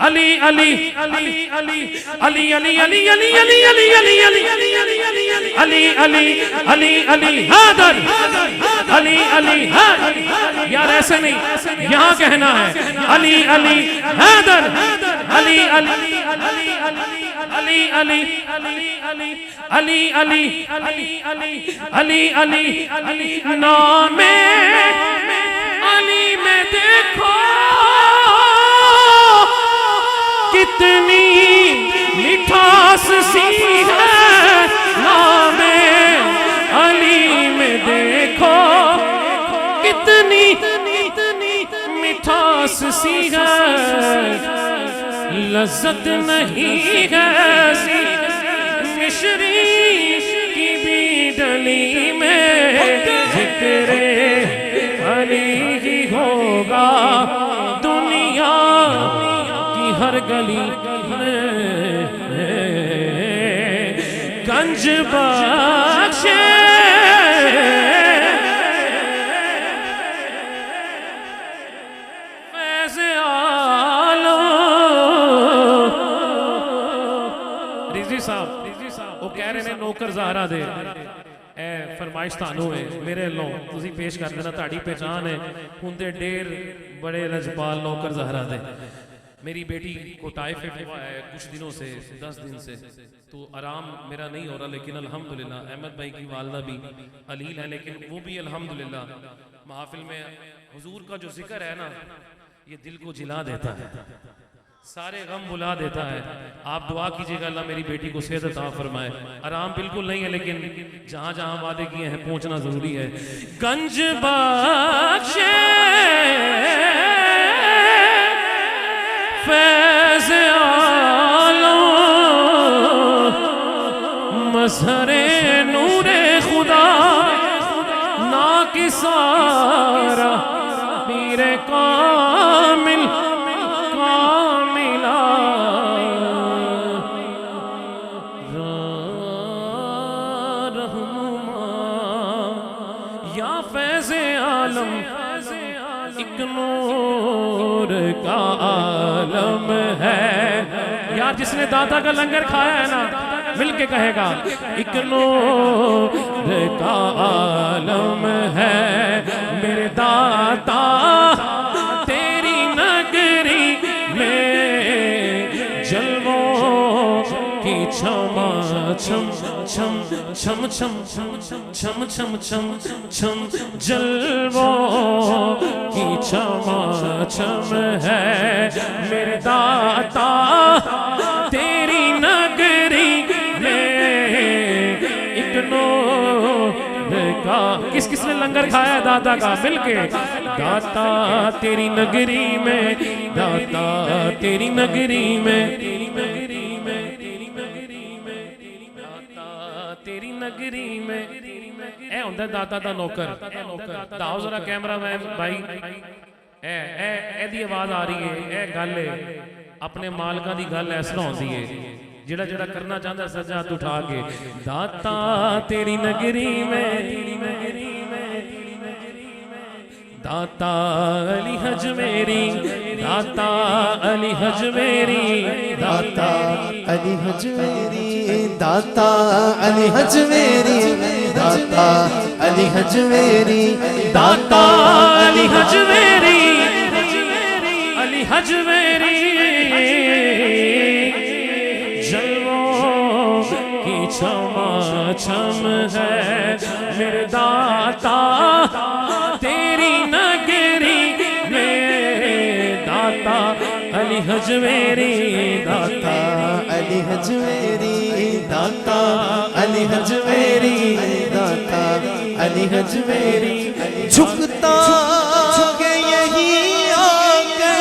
अली अली अली अली अली अली अली अली अली अली अली अली अली अली अली हैदर अली अली यार ऐसे नहीं, यहाँ कहना है अली अली हैदर अली अली अली अली अली अली अली अली अली अली अली नामे अली में देखो कितनी मिठास सी है, नामे अली में देखो कितनी मिठास सी है, लज्जत नहीं है मिश्री की भी डली में, जिक्रे अली ही होगा दुनिया की हर गली में, गंज बख्शे वो कह रहे ने नौकर ज़हरा दे ए फरमाइश तानू है मेरे लो तुसी पेश कर देना, ताड़ी पहचान है हुंदे डेर बड़े रजपाल नौकर ज़हरा दे। मेरी बेटी को टाइफाइड हुआ है कुछ दिनों से, 10 दिन से, तो आराम मेरा नहीं हो रहा, लेकिन अल्हम्दुलिल्लाह अहमद भाई की वालदा भी अलील है, लेकिन वो भी अल्हम्दुलिल्लाह महफिल में हुजूर का जो जिक्र है ना, ये दिल को जिला देता है, सारे गम बुला देता है। आप दुआ कीजिएगा अल्लाह मेरी बेटी को सेहत अता फरमाए। आराम बिल्कुल नहीं है, लेकिन जहां जहां वादे किए हैं पहुंचना जरूरी है। गंज बख्शे फैज़ आलम मज़हरे नूरे खुदा ना किसारा पीरे कामिल का आलम है यार, जिसने दाता का लंगर खाया है ना मिलके कहेगा एक नूर का आलम है मेरे दाता तेरी नगरी में जलवों की छमा छम छम छम छम छम छम छम छम छम जलवों की छमा छम है मेरे दाता तेरी नगरी में एक नूर का। किस किसने लंगर खाया दाता का मिलके? दाता तेरी नगरी में, दाता तेरी नगरी में, तेरी नगरी में, तेरी नगरी में, तेरी नगरी में ए हुंदा दाता दा नौकर। दाओ जरा कैमरा मैन भाई ए दी आवाज आ रही है, ए गल है अपने मालका दी गल इस तरह होंदी है, जेड़ा जेड़ा करना चाहता सजा हाथ उठा के दाता तेरी नगरी में, तेरी नगरी में, तेरी नगरी में, दाता अली हज मेरी, दाता अली हज मेरी, दाता अली हज मेरी, दाता अली हज मेरी, दाता अली हज मेरी, दाता अली हज मेरी, अली हज मेरी जलवों की छमा छम है मेरे दाता तेरी नगरी में, दाता अली हज मेरी, दाता अली हज मेरी, दाता अली हज मेरी, दाता अली हज मेरी, झुकता झुके यही आकर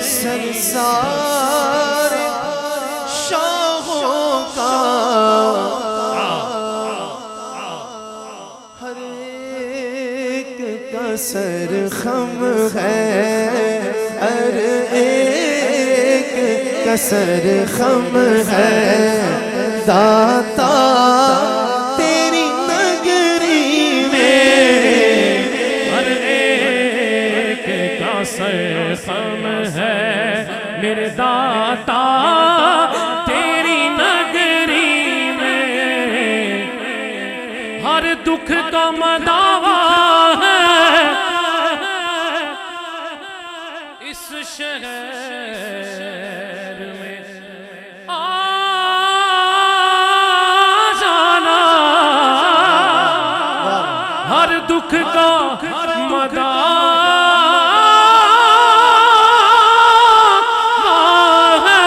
संसार शाहों का हर एक का सर खम है, हर एक का सर खम है, दाता तेरी नगरी में हर एक का सर खम है दाता तेरी नगरी में हर दुख का मदावा है इस शहर में आ जाना हर दुख का मदावा है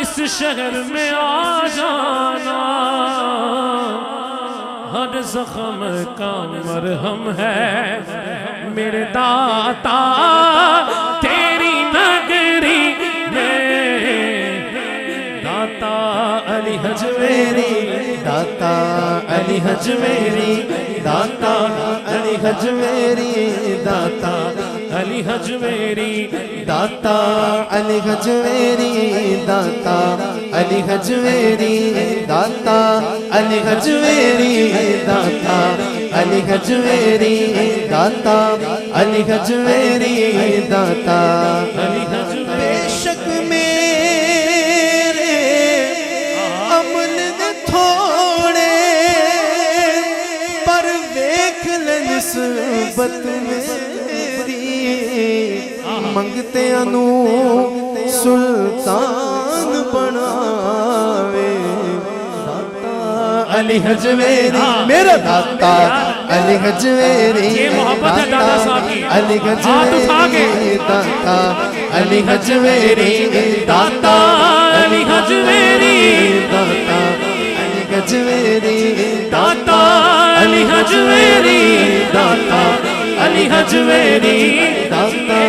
इस शहर में आ जाना हर जख्म का मरहम है मेरे दाता तेरी नगरी में दाता अली हजवेरी दाता अली हजवेरी दाता अली हजवेरी दाता अली हजवेरी दाता अली हजवेरी दाता अली हजवेरी दाता अली हजवेरी दाता अली हजवेरी दाता अली हजवेरी दाता अली हजवेरी बेशक मेरे अमल ने थोड़े पर देख ले निस्बत मेरी मंगते अनु सुल्तान बनावे दाता अली हजवेरी मेरा दाता अली हजवेरी ये मोहब्बत है दादा साहब की अली हजवेरी दाता अली हजवेरी दाता अली हजवेरी दाता अली हजवेरी दाता अली हजवेरी दाता अली हजवेरी दाता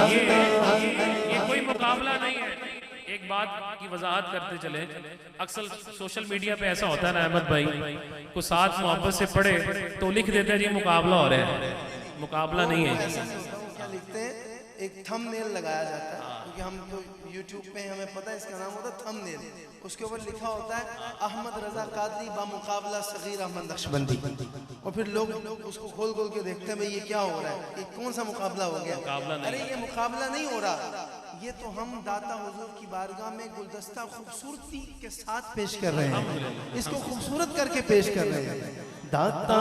ये कोई मुकाबला नहीं है। एक बात की वजाहत करते चले अक्सर सोशल मीडिया पे ऐसा होता है ना अहमद भाई को साथ मोहब्बत से पढ़े तो लिख देते हैं जी मुकाबला हो रहा है मुकाबला नहीं है क्या लिखते हैं एक थंबनेल लगाया जाता है क्योंकि हम तो YouTube पे हमें पता है इसका नाम होता है थंबनेल उसके ऊपर लिखा होता है अहमद रजा कादरी बा मुकाबला सगीर अहमद नक्शबंदी और फिर लोग उसको खोल खोल के देखते हैं भाई ये क्या हो रहा है ये कौन सा मुकाबला हो गया अरे ये मुकाबला नहीं हो रहा ये तो हम दाता हुजूर की बारगाह में गुलदस्ता खूबसूरती के साथ पेश कर रहे हैं इसको खूबसूरत करके पेश कर रहे हैं दाता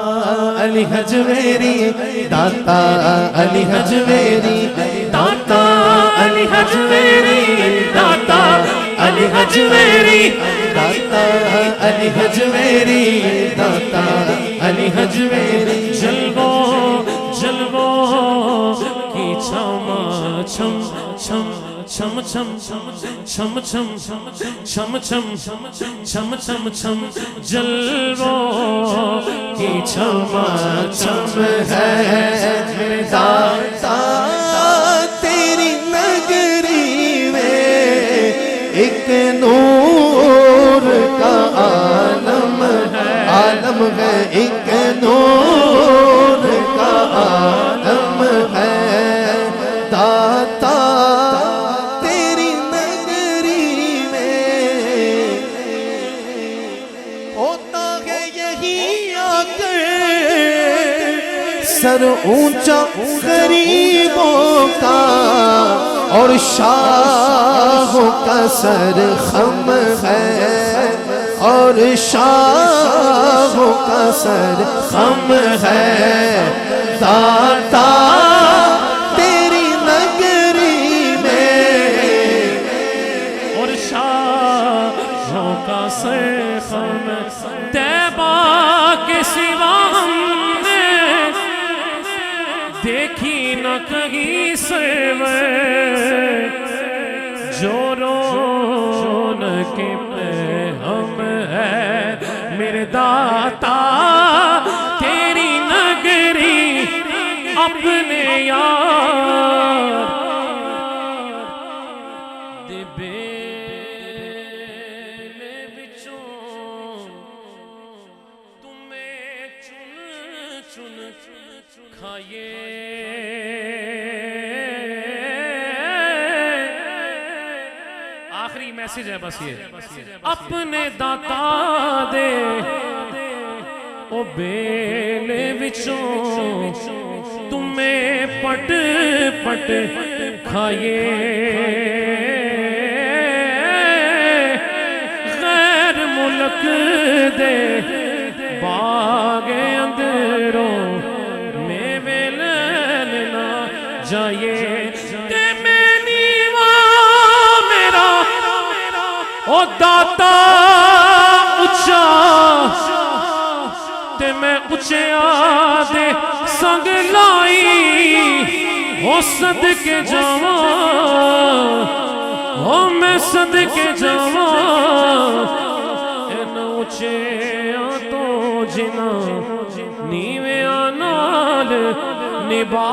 अली हजवेरी दाता अली हजवेरी दाता अली हजवेरी दाता अली हजवेरी दाता अली हजवेरी दाता अली हजवेरी जलवो जलवो की छमा छम छम छम छम छम छम छम छम छम छम छम छम जलवो की छमा छम है दाता तेरी नगरी में एक नूर का आलम है एक नूर का आलम है दाता तेरी नगरी में होता है यही आकर सर ऊंचा गरीबों का और शाहों का सर खम है और शाहों का सर खम है दाता तेरी नगरी में और शाहों का सर खम तैबा के सिवा हमने देखी न कहीं से जो रौनके पे हम है मेरे दाता तेरी नगरी अपने यार दे बेले विचों तुम्हें चुन चुन खाए आखिरी मैसेज है बस ये अपने दाता दे ओ बेले विचों तुम्हें पट पट खाए गैर मुल्क दे बागे अंदरों में लेना जाए ते मैं नीवा मेरा ओ दाता उच्चा ते मैं उच्चिया दे संग लाई ओ सदके जावा ओ मैं सदके जावा इन उच्चिया तो जिना नीविया नाल निभा